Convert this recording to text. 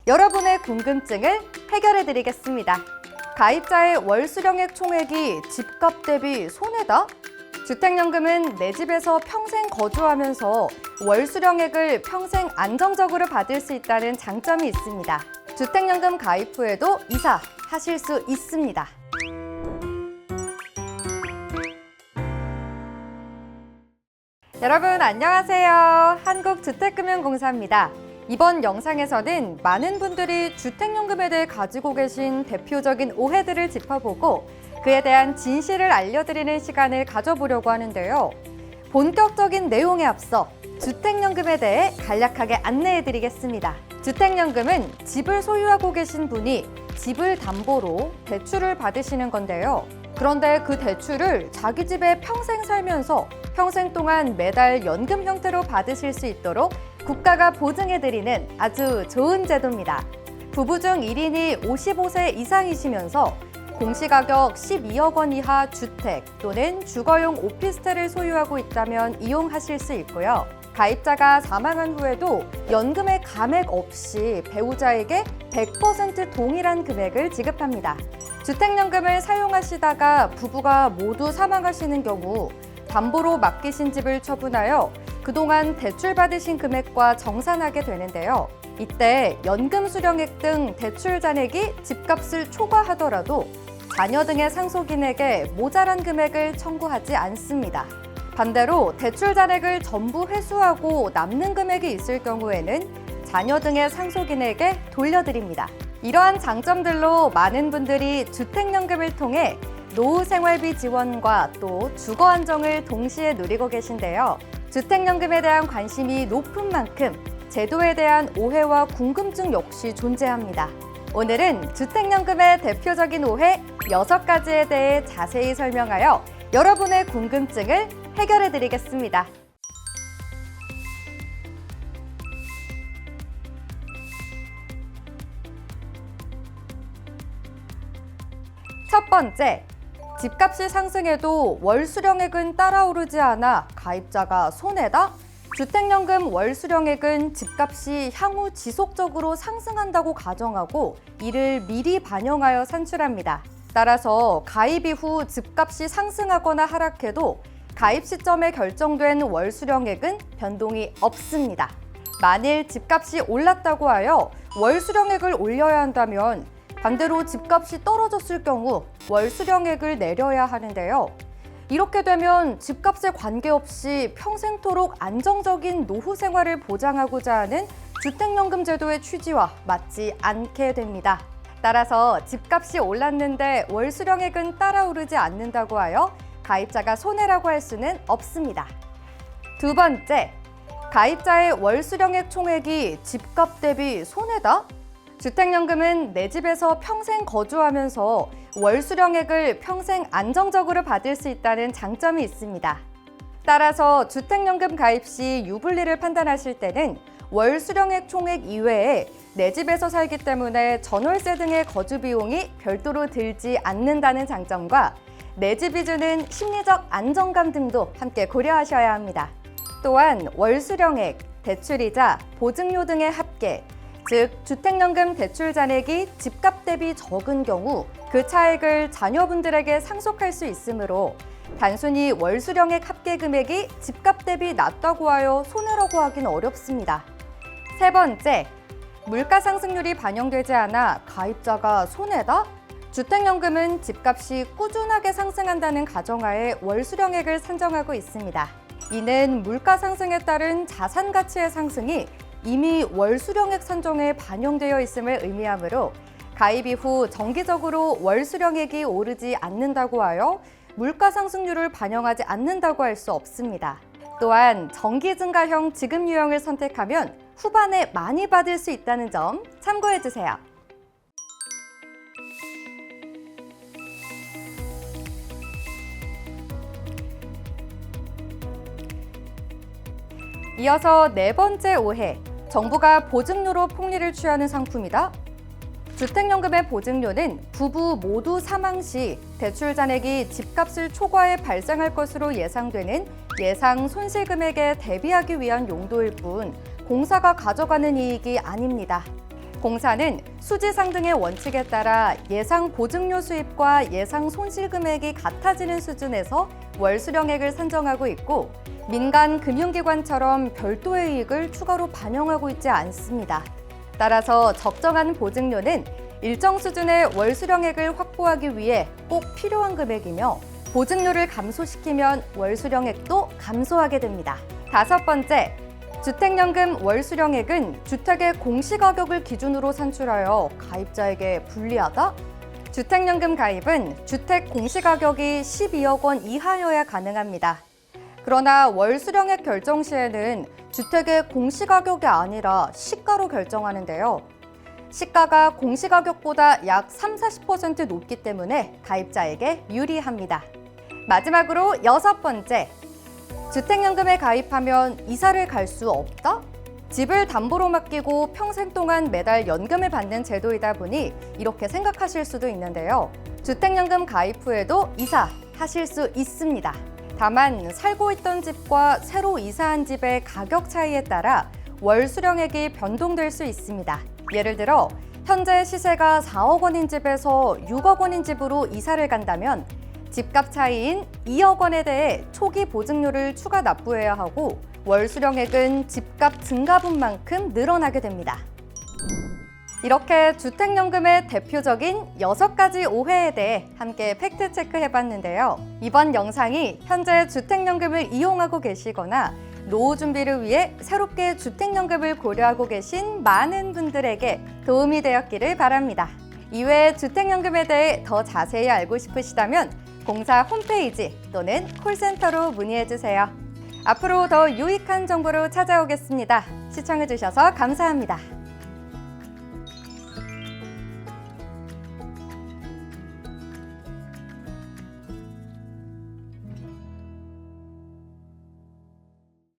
여러분의 궁금증을 해결해 드리겠습니다. 가입자의 월 수령액 총액이 집값 대비 손해다? 주택연금은 내 집에서 평생 거주하면서 월 수령액을 평생 안정적으로 받을 수 있다는 장점이 있습니다. 주택연금 가입 후에도 이사하실 수 있습니다. 여러분 안녕하세요. 한국주택금융공사입니다. 이번 영상에서는 많은 분들이 주택연금에 대해 가지고 계신 대표적인 오해들을 짚어보고 그에 대한 진실을 알려드리는 시간을 가져보려고 하는데요. 본격적인 내용에 앞서 주택연금에 대해 간략하게 안내해드리겠습니다. 주택연금은 집을 소유하고 계신 분이 집을 담보로 대출을 받으시는 건데요. 그런데 그 대출을 자기 집에 평생 살면서 평생 동안 매달 연금 형태로 받으실 수 있도록 국가가 보증해드리는 아주 좋은 제도입니다. 부부 중 1인이 55세 이상이시면서 공시가격 12억 원 이하 주택 또는 주거용 오피스텔을 소유하고 있다면 이용하실 수 있고요. 가입자가 사망한 후에도 연금의 감액 없이 배우자에게 100% 동일한 금액을 지급합니다. 주택연금을 사용하시다가 부부가 모두 사망하시는 경우 담보로 맡기신 집을 처분하여 그동안 대출받으신 금액과 정산하게 되는데요. 이때 연금 수령액 등 대출 잔액이 집값을 초과하더라도 자녀 등의 상속인에게 모자란 금액을 청구하지 않습니다. 반대로 대출 잔액을 전부 회수하고 남는 금액이 있을 경우에는 자녀 등의 상속인에게 돌려드립니다. 이러한 장점들로 많은 분들이 주택연금을 통해 노후 생활비 지원과 또 주거 안정을 동시에 누리고 계신데요. 주택연금에 대한 관심이 높은 만큼 제도에 대한 오해와 궁금증 역시 존재합니다. 오늘은 주택연금의 대표적인 오해 6가지에 대해 자세히 설명하여 여러분의 궁금증을 해결해 드리겠습니다. 첫 번째, 집값이 상승해도 월 수령액은 따라오르지 않아 가입자가 손해다? 주택연금 월 수령액은 집값이 향후 지속적으로 상승한다고 가정하고 이를 미리 반영하여 산출합니다. 따라서 가입 이후 집값이 상승하거나 하락해도 가입 시점에 결정된 월 수령액은 변동이 없습니다. 만일 집값이 올랐다고 하여 월 수령액을 올려야 한다면 반대로 집값이 떨어졌을 경우 월 수령액을 내려야 하는데요. 이렇게 되면 집값에 관계없이 평생토록 안정적인 노후 생활을 보장하고자 하는 주택연금 제도의 취지와 맞지 않게 됩니다. 따라서 집값이 올랐는데 월 수령액은 따라오르지 않는다고 하여 가입자가 손해라고 할 수는 없습니다. 두 번째, 가입자의 월 수령액 총액이 집값 대비 손해다? 주택연금은 내 집에서 평생 거주하면서 월 수령액을 평생 안정적으로 받을 수 있다는 장점이 있습니다. 따라서 주택연금 가입 시 유불리를 판단하실 때는 월 수령액 총액 이외에 내 집에서 살기 때문에 전월세 등의 거주 비용이 별도로 들지 않는다는 장점과 내 집이 주는 심리적 안정감 등도 함께 고려하셔야 합니다. 또한 월 수령액, 대출이자, 보증료 등의 합계, 즉 주택연금 대출 잔액이 집값 대비 적은 경우 그 차액을 자녀분들에게 상속할 수 있으므로 단순히 월 수령액 합계 금액이 집값 대비 낮다고 하여 손해라고 하긴 어렵습니다. 세 번째, 물가 상승률이 반영되지 않아 가입자가 손해다? 주택연금은 집값이 꾸준하게 상승한다는 가정하에 월 수령액을 산정하고 있습니다. 이는 물가 상승에 따른 자산 가치의 상승이 이미 월 수령액 산정에 반영되어 있음을 의미하므로 가입 이후 정기적으로 월 수령액이 오르지 않는다고 하여 물가 상승률을 반영하지 않는다고 할 수 없습니다. 또한 정기 증가형 지급 유형을 선택하면 후반에 많이 받을 수 있다는 점 참고해 주세요. 이어서 네 번째 오해, 정부가 보증료로 폭리를 취하는 상품이다? 주택연금의 보증료는 부부 모두 사망 시 대출 잔액이 집값을 초과해 발생할 것으로 예상되는 예상 손실 금액에 대비하기 위한 용도일 뿐 공사가 가져가는 이익이 아닙니다. 공사는 수지상 등의 원칙에 따라 예상 보증료 수입과 예상 손실 금액이 같아지는 수준에서 월 수령액을 산정하고 있고 민간 금융기관처럼 별도의 이익을 추가로 반영하고 있지 않습니다. 따라서 적정한 보증료는 일정 수준의 월 수령액을 확보하기 위해 꼭 필요한 금액이며 보증료를 감소시키면 월 수령액도 감소하게 됩니다. 5번째, 주택연금 월 수령액은 주택의 공시가격을 기준으로 산출하여 가입자에게 불리하다? 주택연금 가입은 주택 공시가격이 12억 원 이하여야 가능합니다. 그러나 월 수령액 결정 시에는 주택의 공시가격이 아니라 시가로 결정하는데요. 시가가 공시가격보다 약 30~40% 높기 때문에 가입자에게 유리합니다. 마지막으로 6번째, 주택연금에 가입하면 이사를 갈 수 없다? 집을 담보로 맡기고 평생 동안 매달 연금을 받는 제도이다 보니 이렇게 생각하실 수도 있는데요. 주택연금 가입 후에도 이사하실 수 있습니다. 다만 살고 있던 집과 새로 이사한 집의 가격 차이에 따라 월 수령액이 변동될 수 있습니다. 예를 들어 현재 시세가 4억 원인 집에서 6억 원인 집으로 이사를 간다면 집값 차이인 2억 원에 대해 초기 보증료를 추가 납부해야 하고 월 수령액은 집값 증가분만큼 늘어나게 됩니다. 이렇게 주택연금의 대표적인 6가지 오해에 대해 함께 팩트체크 해봤는데요. 이번 영상이 현재 주택연금을 이용하고 계시거나 노후 준비를 위해 새롭게 주택연금을 고려하고 계신 많은 분들에게 도움이 되었기를 바랍니다. 이외에 주택연금에 대해 더 자세히 알고 싶으시다면 공사 홈페이지 또는 콜센터로 문의해주세요. 앞으로 더 유익한 정보로 찾아오겠습니다. 시청해주셔서 감사합니다.